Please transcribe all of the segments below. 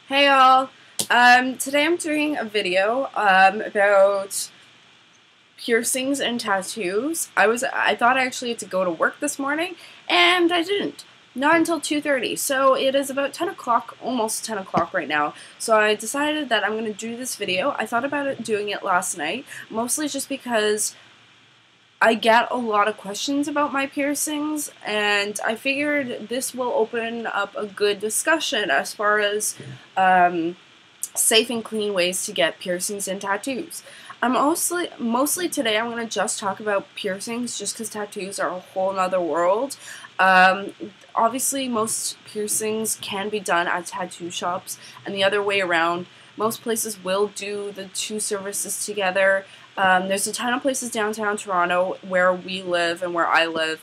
Hey all! Today I'm doing a video about piercings and tattoos. I thought I actually had to go to work this morning, and I didn't. Not until 2:30, so it is about 10 o'clock, almost 10 o'clock right now. So I decided that I'm going to do this video. I thought about doing it last night, mostly just because I get a lot of questions about my piercings, and I figured this will open up a good discussion as far as safe and clean ways to get piercings and tattoos. Mostly today I'm going to just talk about piercings, just because tattoos are a whole nother world. Obviously most piercings can be done at tattoo shops, and the other way around. Most places will do the two services together. There's a ton of places downtown Toronto where we live and where I live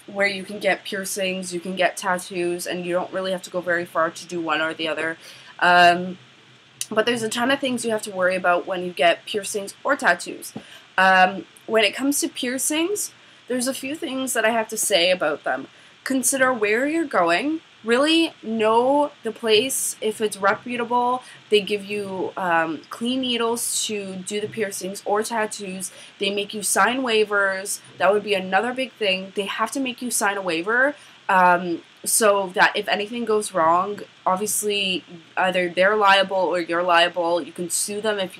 where you can get piercings, you can get tattoos, and you don't really have to go very far to do one or the other. But there's a ton of things you have to worry about when you get piercings or tattoos. When it comes to piercings, there's a few things that I have to say about them. Consider where you're going. Really know the place. If it's reputable, they give you clean needles to do the piercings or tattoos. They make you sign waivers. That would be another big thing. They have to make you sign a waiver so that if anything goes wrong, obviously either they're liable or you're liable. You can sue them if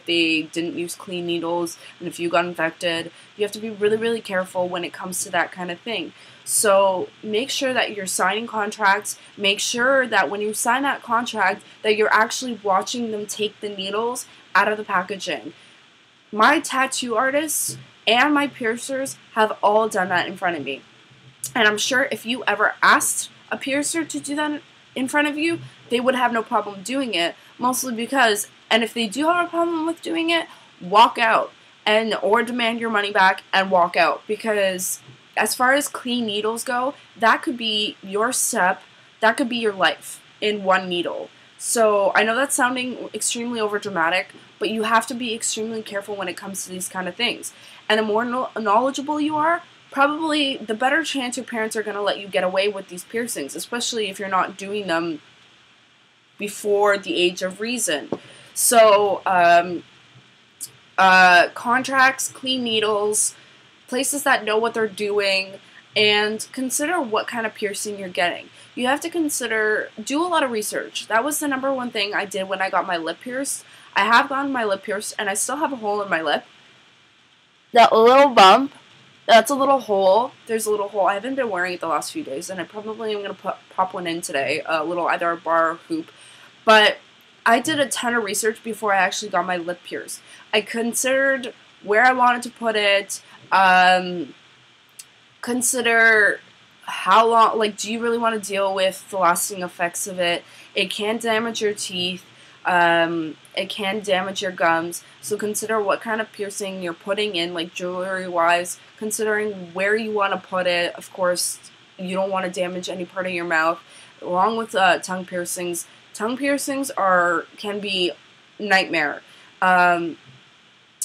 they didn't use clean needles and if you got infected. You have to be really, really careful when it comes to that kind of thing. So make sure that you're signing contracts. Make sure that when you sign that contract that you're actually watching them take the needles out of the packaging. My tattoo artists and my piercers have all done that in front of me. And I'm sure if you ever asked a piercer to do that in front of you, they would have no problem doing it. Mostly because, and if they do have a problem with doing it, walk out or demand your money back and walk out. Because as far as clean needles go, that could be your step, that could be your life in one needle. So I know that's sounding extremely overdramatic, but you have to be extremely careful when it comes to these kind of things. And the more knowledgeable you are, probably the better chance your parents are going to let you get away with these piercings, especially if you're not doing them before the age of reason. So contracts, clean needles, places that know what they're doing, and consider what kind of piercing you're getting. You have to do a lot of research. That was the number one thing I did when I got my lip pierced. I have gotten my lip pierced, and I still have a hole in my lip. That little bump, that's a little hole. There's a little hole. I haven't been wearing it the last few days, and I probably am going to pop one in today, either a bar or hoop. But I did a ton of research before I actually got my lip pierced. I considered where I wanted to put it, consider how long, do you really want to deal with the lasting effects of it? It can damage your teeth, it can damage your gums, so consider what kind of piercing you're putting in, jewelry-wise, considering where you want to put it. Of course, you don't want to damage any part of your mouth, along with tongue piercings. Tongue piercings can be nightmare,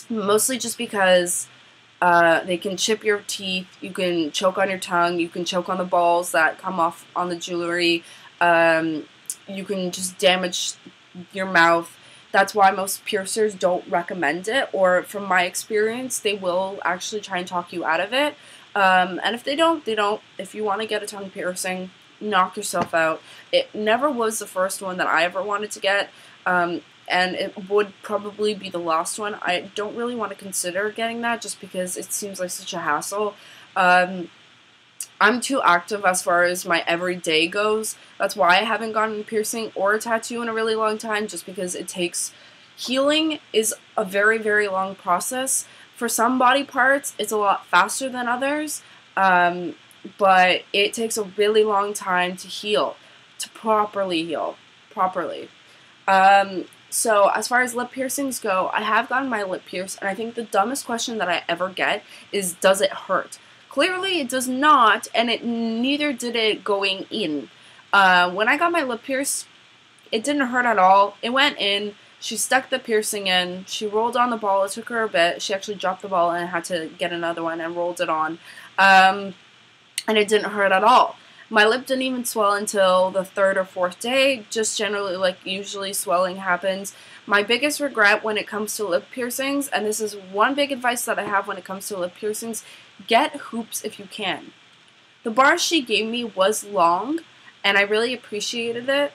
mostly just because they can chip your teeth, you can choke on your tongue, you can choke on the balls that come off on the jewelry, you can just damage your mouth. That's why most piercers don't recommend it, or from my experience, they will actually try and talk you out of it. And if they don't, they don't. If you want to get a tongue piercing, knock yourself out. It never was the first one that I ever wanted to get, and it would probably be the last one. I don't really want to consider getting that just because it seems like such a hassle. I'm too active as far as my everyday goes. That's why I haven't gotten a piercing or a tattoo in a really long time, just because healing is a very, very long process. For some body parts, it's a lot faster than others, but it takes a really long time to heal, to properly heal, So as far as lip piercings go, I have gotten my lip pierced, and I think the dumbest question that I ever get is, does it hurt? Clearly it does not, and neither did it going in. When I got my lip pierced, it didn't hurt at all. It went in, she stuck the piercing in, she rolled on the ball, it took her a bit, she actually dropped the ball and had to get another one and rolled it on, and it didn't hurt at all. My lip didn't even swell until the 3rd or 4th day, just generally, like, usually swelling happens. My biggest regret when it comes to lip piercings, and this is one big advice that I have when it comes to lip piercings, get hoops if you can. The bar she gave me was long, and I really appreciated it,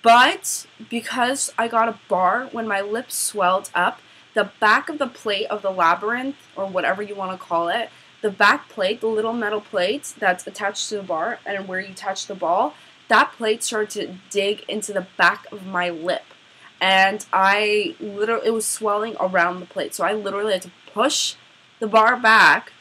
but because I got a bar, when my lips swelled up, the back of the plate of the labyrinth, or whatever you want to call it, the back plate, the little metal plate that's attached to the bar and where you touch the ball, that plate started to dig into the back of my lip. And it was swelling around the plate. So I literally had to push the bar back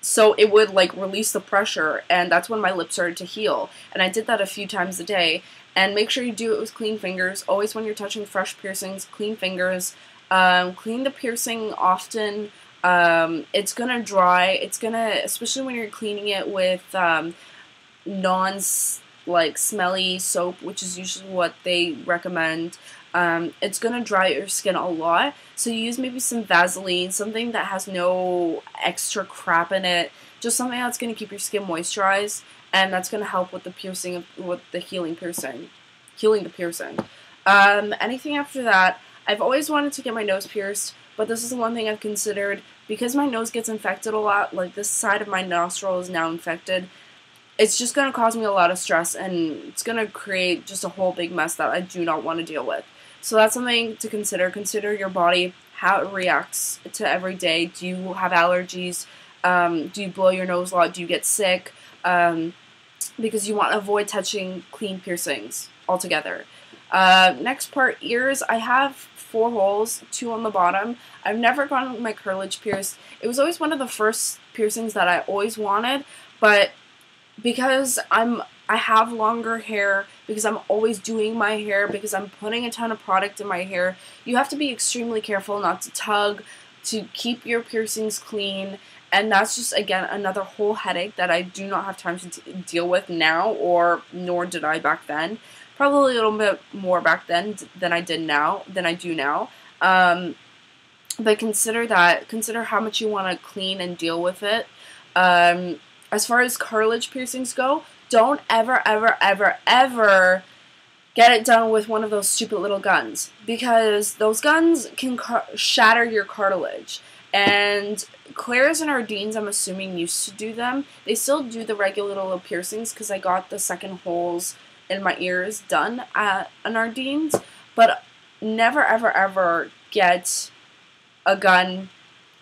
so it would, like, release the pressure, and that's when my lip started to heal. And I did that a few times a day. And make sure you do it with clean fingers. Always when you're touching fresh piercings, clean fingers. Clean the piercing often. It's gonna dry. It's gonna, especially when you're cleaning it with smelly soap, which is usually what they recommend. It's gonna dry your skin a lot. So you use maybe some Vaseline, something that has no extra crap in it. Just something that's gonna keep your skin moisturized, and that's gonna help with the piercing, with the healing the piercing. Anything after that, I've always wanted to get my nose pierced, but this is the one thing I've considered. Because my nose gets infected a lot, like this side of my nostril is now infected, it's just going to cause me a lot of stress, and it's going to create just a whole big mess that I do not want to deal with. So that's something to consider. Consider your body, how it reacts to every day. Do you have allergies? Do you blow your nose a lot? Do you get sick? Because you want to avoid touching clean piercings altogether. Next part, ears. I have 4 holes, 2 on the bottom. I've never gotten my cartilage pierced. It was always one of the first piercings that I always wanted, but because I have longer hair, because I'm always doing my hair, because I'm putting a ton of product in my hair, you have to be extremely careful not to tug, to keep your piercings clean, and that's just, again, another whole headache that I do not have time to deal with now, or nor did I back then. Probably a little bit more back then than I do now. But consider that. Consider how much you want to clean and deal with it. As far as cartilage piercings go, don't ever, ever, ever, ever get it done with one of those stupid little guns, because those guns can shatter your cartilage. And Claire's and Ardene's, I'm assuming, used to do them. They still do the regular little piercings, because I got the second holes in my ears done at an Ardene's, but never, ever, ever get a gun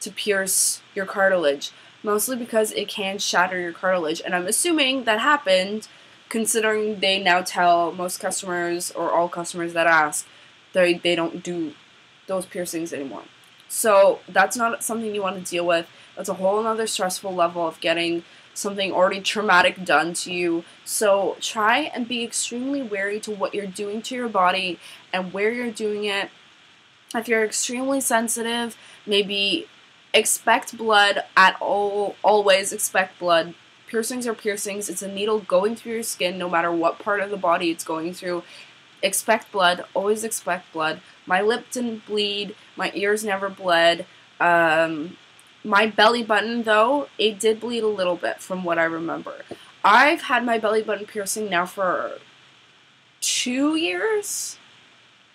to pierce your cartilage, mostly because it can shatter your cartilage, and I'm assuming that happened, considering they now tell most customers, or all customers that ask, they don't do those piercings anymore. So that's not something you want to deal with. That's a whole other stressful level of getting something already traumatic done to you. So try and be extremely wary to what you're doing to your body and where you're doing it. If you're extremely sensitive, maybe expect blood at all. Always expect blood. Piercings are piercings. It's a needle going through your skin no matter what part of the body it's going through. Expect blood. Always expect blood. My lip didn't bleed. My ears never bled. My belly button, though, it did bleed a little bit from what I remember. I've had my belly button piercing now for 2 years.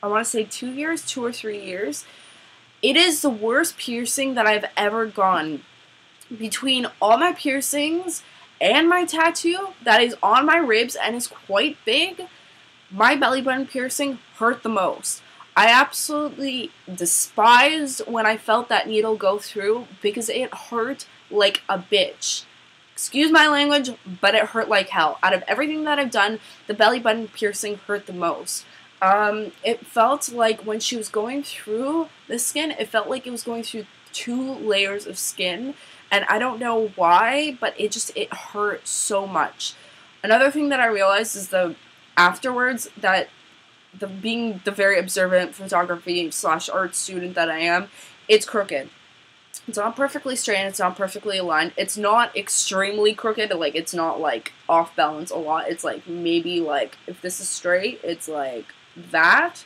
I want to say 2 years, 2 or 3 years. It is the worst piercing that I've ever gotten. Between all my piercings and my tattoo that is on my ribs and is quite big, my belly button piercing hurt the most. I absolutely despised when I felt that needle go through because it hurt like a bitch. Excuse my language, but it hurt like hell. Out of everything that I've done, the belly button piercing hurt the most. It felt like when she was going through the skin, it felt like it was going through 2 layers of skin. And I don't know why, but it hurt so much. Another thing that I realized is afterwards that being the very observant photography / art student that I am, it's crooked. It's not perfectly straight, it's not perfectly aligned. It's not extremely crooked, like it's not like off balance a lot. It's like maybe like if this is straight, it's like that.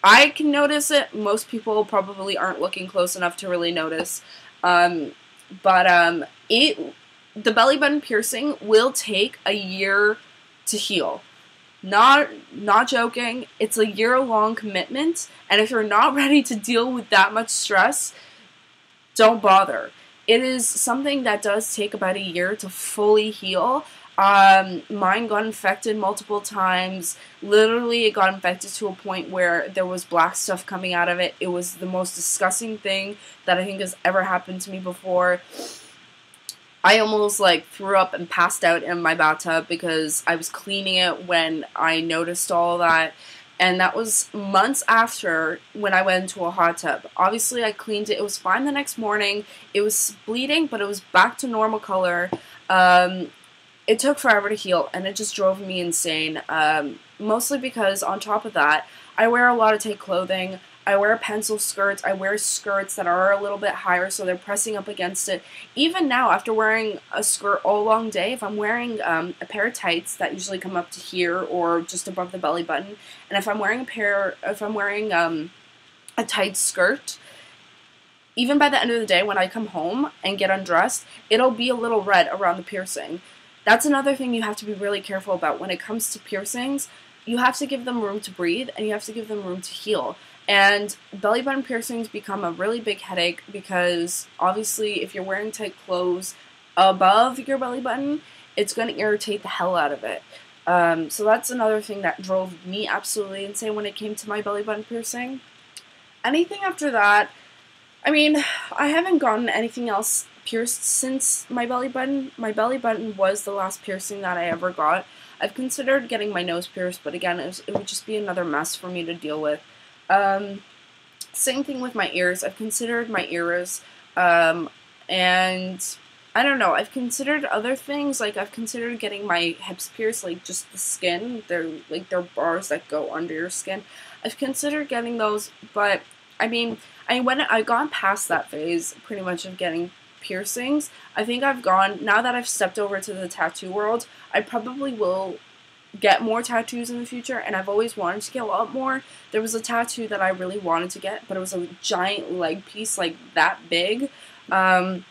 I can notice it. Most people probably aren't looking close enough to really notice. But it the belly button piercing will take a year to heal. Not joking. It's a year-long commitment, and if you're not ready to deal with that much stress, don't bother. It is something that does take about a year to fully heal. Mine got infected multiple times. Literally, it got infected to a point where there was black stuff coming out of it. It was the most disgusting thing that I think has ever happened to me before. I almost like threw up and passed out in my bathtub because I was cleaning it when I noticed all that. And that was months after when I went into a hot tub. Obviously, I cleaned it. It was fine the next morning. It was bleeding, but it was back to normal color. It took forever to heal, and it just drove me insane. Mostly because, on top of that, I wear a lot of tight clothing. I wear pencil skirts. I wear skirts that are a little bit higher, so they're pressing up against it. Even now, after wearing a skirt all long day, if I'm wearing a pair of tights that usually come up to here or just above the belly button, and if I'm wearing a tight skirt, even by the end of the day when I come home and get undressed, it'll be a little red around the piercing. That's another thing you have to be really careful about when it comes to piercings. You have to give them room to breathe, and you have to give them room to heal. And belly button piercings become a really big headache because obviously if you're wearing tight clothes above your belly button, it's going to irritate the hell out of it. So that's another thing that drove me absolutely insane when it came to my belly button piercing. Anything after that, I mean, I haven't gotten anything else pierced since my belly button. My belly button was the last piercing that I ever got. I've considered getting my nose pierced, but again, it would just be another mess for me to deal with. Same thing with my ears. I've considered my ears, and I don't know, I've considered other things, like I've considered getting my hips pierced, like just the skin. They're bars that go under your skin. I've considered getting those, but I mean, I've gone past that phase pretty much of getting piercings. I think now that I've stepped over to the tattoo world, I probably will get more tattoos in the future, and I've always wanted to get a lot more. There was a tattoo that I really wanted to get, but it was a giant leg piece, like that big. I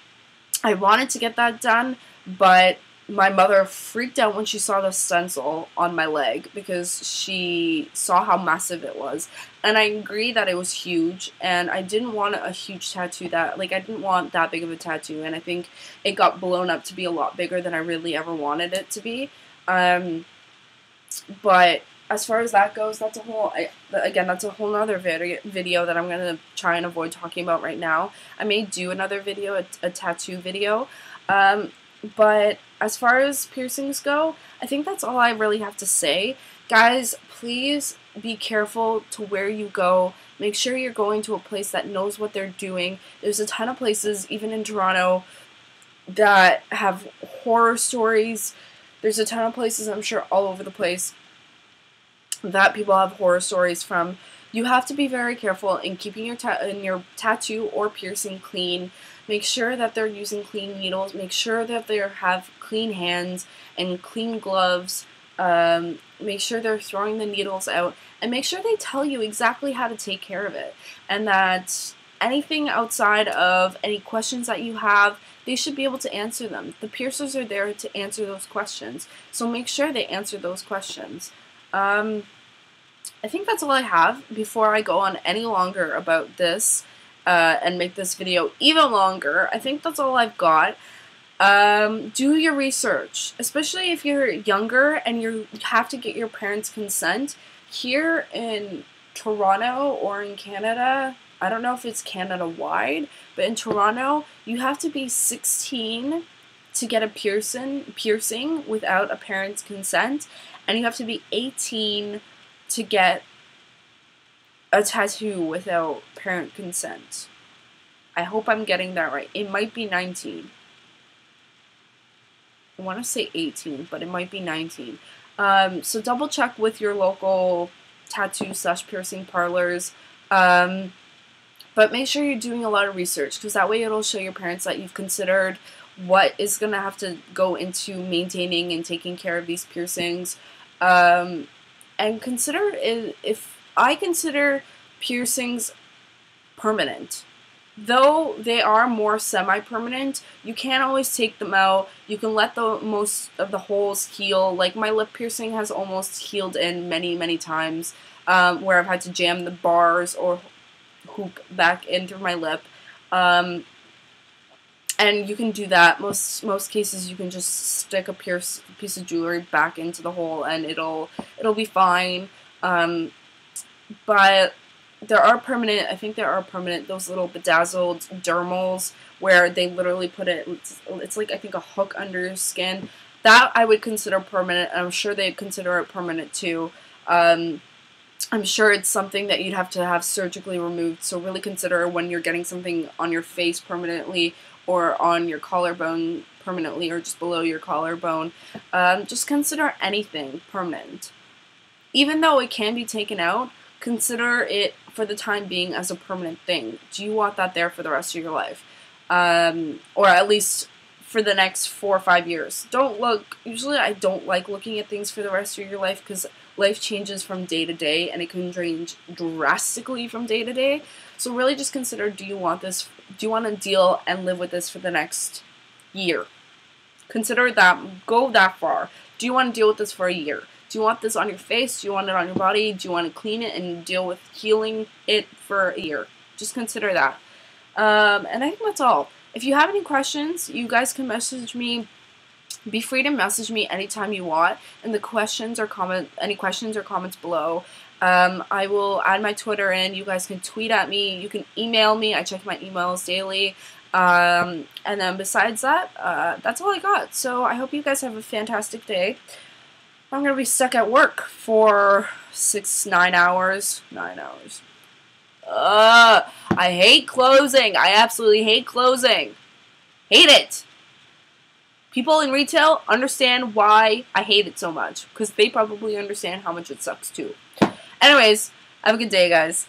wanted to get that done, but my mother freaked out when she saw the stencil on my leg because she saw how massive it was. And I agree that it was huge, and I didn't want a huge tattoo I didn't want that big of a tattoo, and I think it got blown up to be a lot bigger than I really ever wanted it to be. But as far as that goes, that's a whole nother video that I'm going to try and avoid talking about right now. I may do another video, a tattoo video, but as far as piercings go, I think that's all I really have to say. Guys, please be careful to where you go. Make sure you're going to a place that knows what they're doing. There's a ton of places, even in Toronto, that have horror stories. There's a ton of places, I'm sure, all over the place that people have horror stories from. You have to be very careful in keeping your tattoo or piercing clean. Make sure that they're using clean needles. Make sure that they have clean hands and clean gloves. Make sure they're throwing the needles out. And make sure they tell you exactly how to take care of it. And that anything outside of any questions that you have, they should be able to answer them. The piercers are there to answer those questions. So make sure they answer those questions. I think that's all I have before I go on any longer about this and make this video even longer. I think that's all I've got. Do your research, especially if you're younger and you have to get your parents' consent. Here in Toronto or in Canada, I don't know if it's Canada-wide, but in Toronto, you have to be 16 to get a piercing without a parent's consent, and you have to be 18 to get a tattoo without parent consent. I hope I'm getting that right. It might be 19. I want to say 18, but it might be 19. So double check with your local tattoo/piercing parlors. But make sure you're doing a lot of research, because that way it'll show your parents that you've considered what is going to have to go into maintaining and taking care of these piercings. And consider, if I consider piercings permanent, though they are more semi-permanent, you can't always take them out. You can let most of the holes heal. Like, my lip piercing has almost healed in many, many times, where I've had to jam the bars or hook back in through my lip. And you can do that. Most cases you can just stick a piece of jewelry back into the hole and it'll be fine. But there are permanent, I think there are permanent, those little bedazzled dermals where they literally put it's like, I think, a hook under your skin. That I would consider permanent, and I'm sure they'd consider it permanent too. I'm sure it's something that you'd have to have surgically removed, so really consider when you're getting something on your face permanently or on your collarbone permanently or just below your collarbone. Just consider anything permanent. Even though it can be taken out, consider it for the time being as a permanent thing. Do you want that there for the rest of your life? Or at least for the next 4 or 5 years. Usually I don't like looking at things for the rest of your life because life changes from day to day and it can change drastically from day to day. So really just consider, do you want this? Do you want to deal and live with this for the next year? Consider that, go that far. Do you want to deal with this for a year? Do you want this on your face? Do you want it on your body? Do you want to clean it and deal with healing it for a year? Just consider that. And I think that's all. If you have any questions, you guys can message me. Be free to message me anytime you want. And any questions or comments below. I will add my Twitter in. You guys can tweet at me. You can email me. I check my emails daily. And then besides that, that's all I got. So I hope you guys have a fantastic day. I'm going to be stuck at work for 9 hours. 9 hours. I hate closing. I absolutely hate closing. Hate it. People in retail understand why I hate it so much, because they probably understand how much it sucks too. Anyways, have a good day, guys.